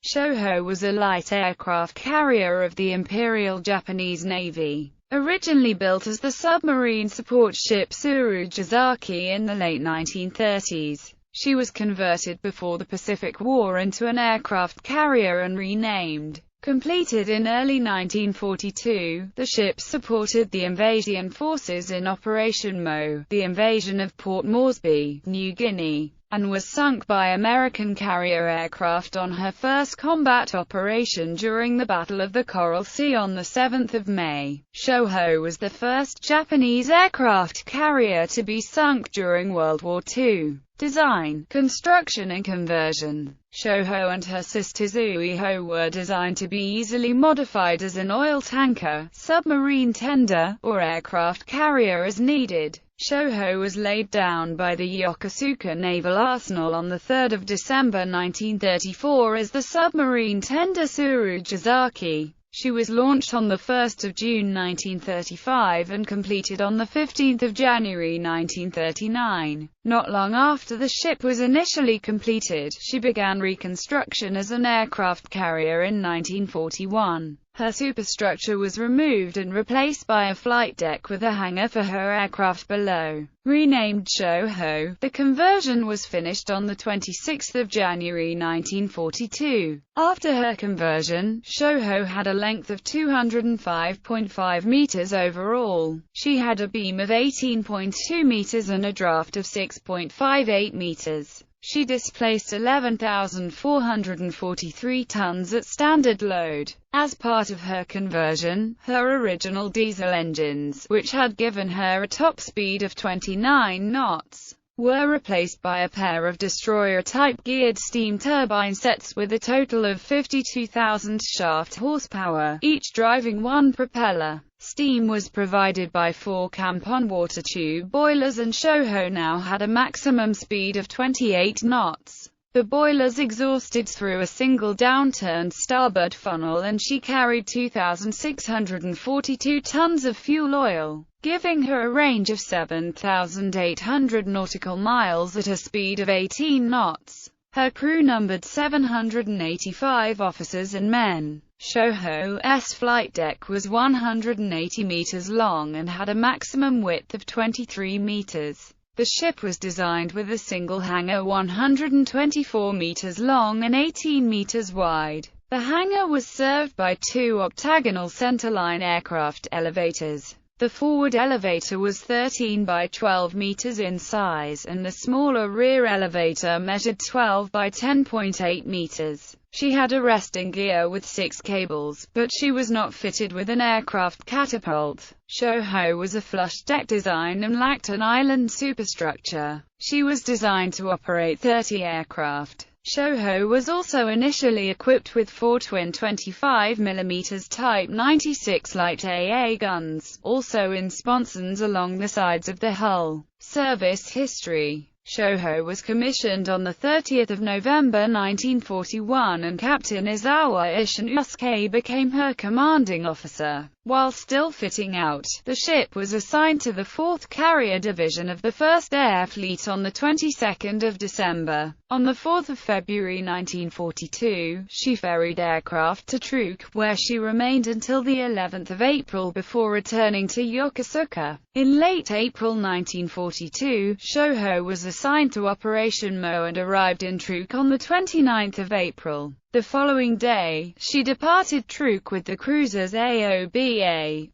Shōhō was a light aircraft carrier of the Imperial Japanese Navy. Originally built as the submarine support ship Tsurugizaki in the late 1930s, she was converted before the Pacific War into an aircraft carrier and renamed. Completed in early 1942, the ship supported the invasion forces in Operation Mo, the invasion of Port Moresby, New Guinea, and was sunk by American carrier aircraft on her first combat operation during the Battle of the Coral Sea on 7 May. Shoho was the first Japanese aircraft carrier to be sunk during World War II. Design, construction and conversion. Shoho and her sister Zuiho were designed to be easily modified as an oil tanker, submarine tender, or aircraft carrier as needed. Shoho was laid down by the Yokosuka Naval Arsenal on 3 December 1934 as the submarine tender Tsurugizaki. She was launched on 1 June 1935 and completed on 15 January 1939. Not long after the ship was initially completed, she began reconstruction as an aircraft carrier in 1941. Her superstructure was removed and replaced by a flight deck with a hangar for her aircraft below. Renamed Shōhō, the conversion was finished on 26 January 1942. After her conversion, Shōhō had a length of 205.5 meters overall. She had a beam of 18.2 meters and a draft of 6.58 meters. She displaced 11,443 tons at standard load. As part of her conversion, her original diesel engines, which had given her a top speed of 29 knots, were replaced by a pair of destroyer-type geared steam turbine sets with a total of 52,000 shaft horsepower, each driving one propeller. Steam was provided by 4 Kampon water tube boilers, and Shoho now had a maximum speed of 28 knots. The boilers exhausted through a single downturned starboard funnel, and she carried 2,642 tons of fuel oil, giving her a range of 7,800 nautical miles at a speed of 18 knots. Her crew numbered 785 officers and men. Shoho's flight deck was 180 meters long and had a maximum width of 23 meters. The ship was designed with a single hangar 124 meters long and 18 meters wide. The hangar was served by 2 octagonal centerline aircraft elevators. The forward elevator was 13 by 12 meters in size, and the smaller rear elevator measured 12 by 10.8 meters. She had a resting gear with 6 cables, but she was not fitted with an aircraft catapult. Shoho was a flush deck design and lacked an island superstructure. She was designed to operate 30 aircraft. Shoho was also initially equipped with 4 twin 25mm Type 96 light AA guns, also in sponsons along the sides of the hull. Service history. Shoho was commissioned on 30 November 1941, and Captain Izawa Ishinusuke became her commanding officer. While still fitting out, the ship was assigned to the 4th Carrier Division of the 1st Air Fleet on the 22nd of December. On the 4th of February 1942, she ferried aircraft to Truk, where she remained until the 11th of April before returning to Yokosuka. In late April 1942, Shoho was assigned to Operation Mo and arrived in Truk on the 29th of April. The following day, she departed Truk with the cruisers Aoba,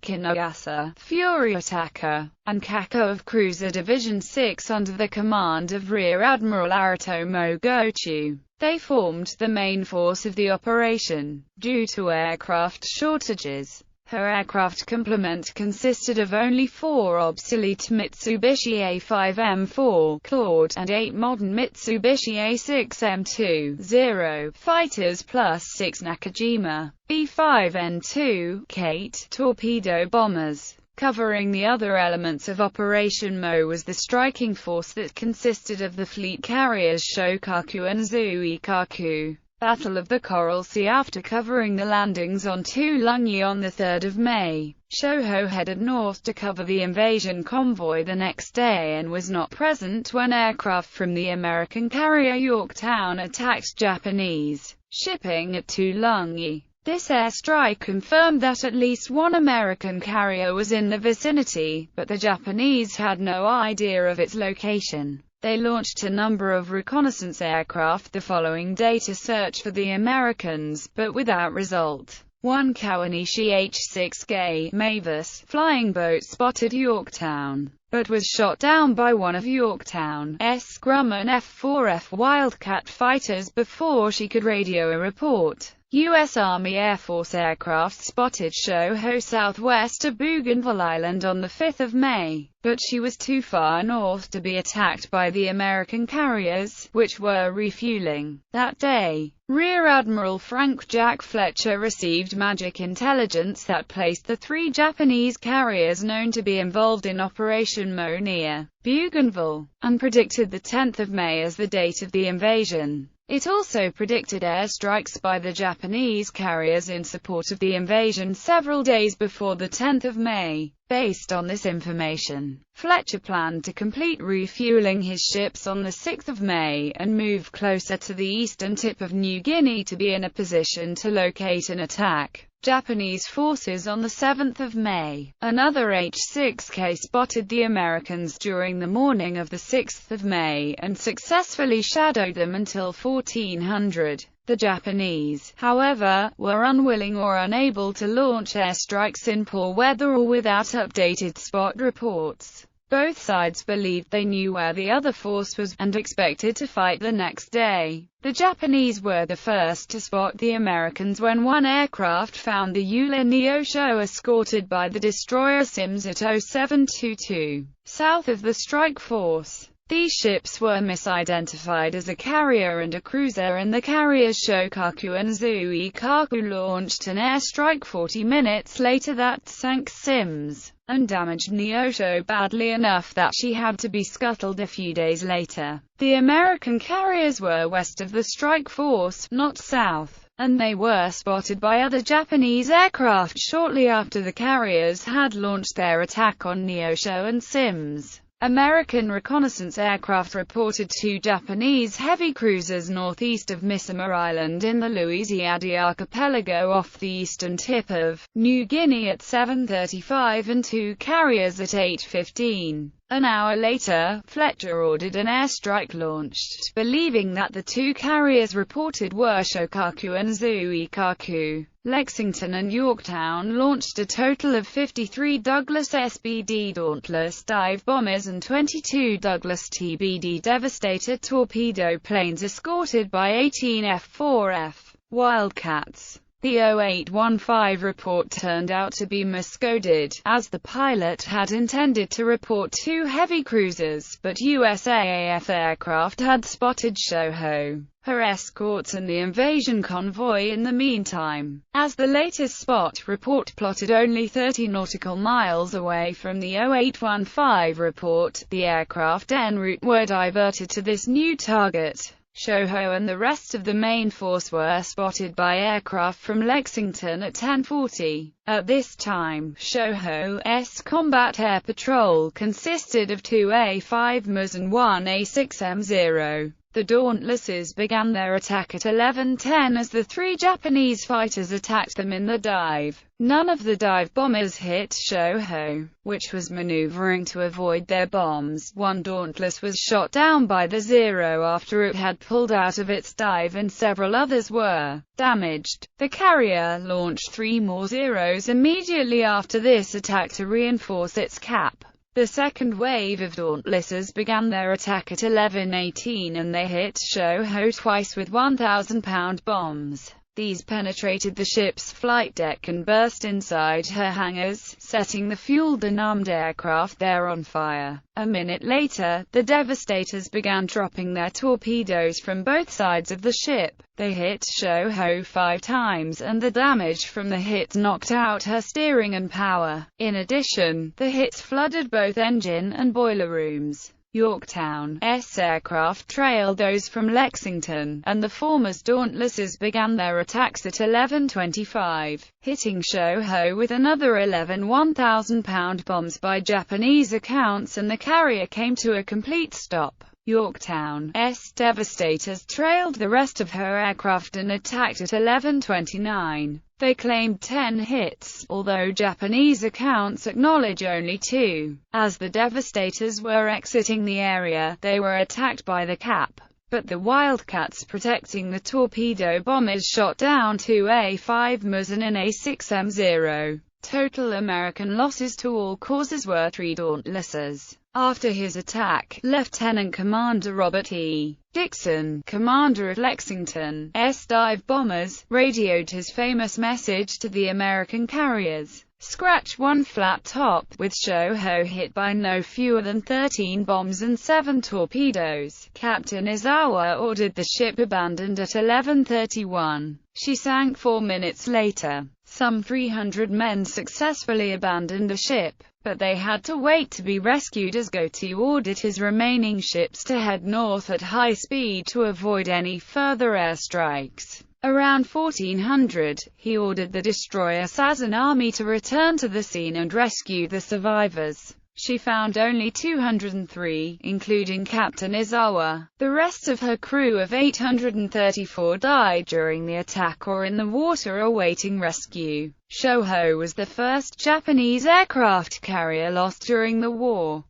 Kinugasa, Fury Attacker, and Kako of Cruiser Division 6 under the command of Rear Admiral Aritomo Gochu. They formed the main force of the operation. Due to aircraft shortages, her aircraft complement consisted of only 4 obsolete Mitsubishi A5M4 Claude and 8 modern Mitsubishi A6M2 fighters plus 6 Nakajima B5N2 Kate torpedo bombers. Covering the other elements of Operation Mo was the striking force that consisted of the fleet carriers Shokaku and Zuikaku. Battle of the Coral Sea. After covering the landings on Tulungi on 3 May, Shoho headed north to cover the invasion convoy the next day and was not present when aircraft from the American carrier Yorktown attacked Japanese shipping at Tulungi. This airstrike confirmed that at least one American carrier was in the vicinity, but the Japanese had no idea of its location. They launched a number of reconnaissance aircraft the following day to search for the Americans, but without result. One Kawanishi H-6K Mavis flying boat spotted Yorktown, but was shot down by one of Yorktown's Grumman F-4F Wildcat fighters before she could radio a report. U.S. Army Air Force aircraft spotted Shōhō southwest of Bougainville Island on the 5th of May, but she was too far north to be attacked by the American carriers, which were refueling. That day, Rear Admiral Frank Jack Fletcher received magic intelligence that placed the 3 Japanese carriers known to be involved in Operation Mo near Bougainville, and predicted the 10th of May as the date of the invasion. It also predicted airstrikes by the Japanese carriers in support of the invasion several days before the 10th of May. Based on this information, Fletcher planned to complete refueling his ships on the 6th of May and move closer to the eastern tip of New Guinea to be in a position to locate and attack Japanese forces on the 7th of May. Another H-6K spotted the Americans during the morning of the 6th of May and successfully shadowed them until 1400. The Japanese, however, were unwilling or unable to launch airstrikes in poor weather or without updated spot reports. Both sides believed they knew where the other force was, and expected to fight the next day. The Japanese were the first to spot the Americans when one aircraft found the Yula Neosho escorted by the destroyer Sims at 0722, south of the strike force. These ships were misidentified as a carrier and a cruiser, and the carriers Shokaku and Zuikaku launched an airstrike 40 minutes later that sank Sims and damaged Neosho badly enough that she had to be scuttled a few days later. The American carriers were west of the strike force, not south, and they were spotted by other Japanese aircraft shortly after the carriers had launched their attack on Neosho and Sims. American reconnaissance aircraft reported 2 Japanese heavy cruisers northeast of Misima Island in the Louisiade archipelago off the eastern tip of New Guinea at 7:35 and 2 carriers at 8:15. An hour later, Fletcher ordered an airstrike launched, believing that the 2 carriers reported were Shokaku and Zuikaku. Lexington and Yorktown launched a total of 53 Douglas SBD Dauntless dive bombers and 22 Douglas TBD Devastator torpedo planes escorted by 18 F-4F Wildcats. The 0815 report turned out to be miscoded, as the pilot had intended to report 2 heavy cruisers, but USAAF aircraft had spotted Shoho, her escorts and the invasion convoy in the meantime. As the latest spot report plotted only 30 nautical miles away from the 0815 report, the aircraft en route were diverted to this new target. Shoho and the rest of the main force were spotted by aircraft from Lexington at 10:40. At this time, Shoho's combat air patrol consisted of 2 A-5Ms and 1 A-6M0. The Dauntlesses began their attack at 11:10 as the 3 Japanese fighters attacked them in the dive. None of the dive bombers hit Shoho, which was maneuvering to avoid their bombs. One Dauntless was shot down by the Zero after it had pulled out of its dive, and several others were damaged. The carrier launched 3 more Zeros immediately after this attack to reinforce its cap. The second wave of Dauntlesses began their attack at 11:18 and they hit Shoho twice with 1,000-pound bombs. These penetrated the ship's flight deck and burst inside her hangars, setting the fuel-denarmed aircraft there on fire. A minute later, the Devastators began dropping their torpedoes from both sides of the ship. They hit Shoho 5 times, and the damage from the hits knocked out her steering and power. In addition, the hits flooded both engine and boiler rooms. Yorktown's aircraft trailed those from Lexington, and the foremost Dauntlesses began their attacks at 11:25, hitting Shoho with another 11 1,000-pound bombs by Japanese accounts, and the carrier came to a complete stop. Yorktown's devastators trailed the rest of her aircraft and attacked at 11:29. They claimed 10 hits, although Japanese accounts acknowledge only 2. As the devastators were exiting the area, they were attacked by the Cap, but the Wildcats protecting the torpedo bombers shot down 2 A-5 Muzzin and A-6 M0. Total American losses to all causes were 3 Dauntlesses. After his attack, Lieutenant Commander Robert E. Dixon, commander of Lexington's dive bombers, radioed his famous message to the American carriers: "Scratch one flat top," with Shōhō hit by no fewer than 13 bombs and 7 torpedoes. Captain Izawa ordered the ship abandoned at 11:31. She sank 4 minutes later. Some 300 men successfully abandoned the ship, but they had to wait to be rescued as Goto ordered his remaining ships to head north at high speed to avoid any further airstrikes. Around 1400, he ordered the destroyer Sazanami to return to the scene and rescue the survivors. She found only 203, including Captain Izawa. The rest of her crew of 834 died during the attack or in the water awaiting rescue. Shoho was the first Japanese aircraft carrier lost during the war.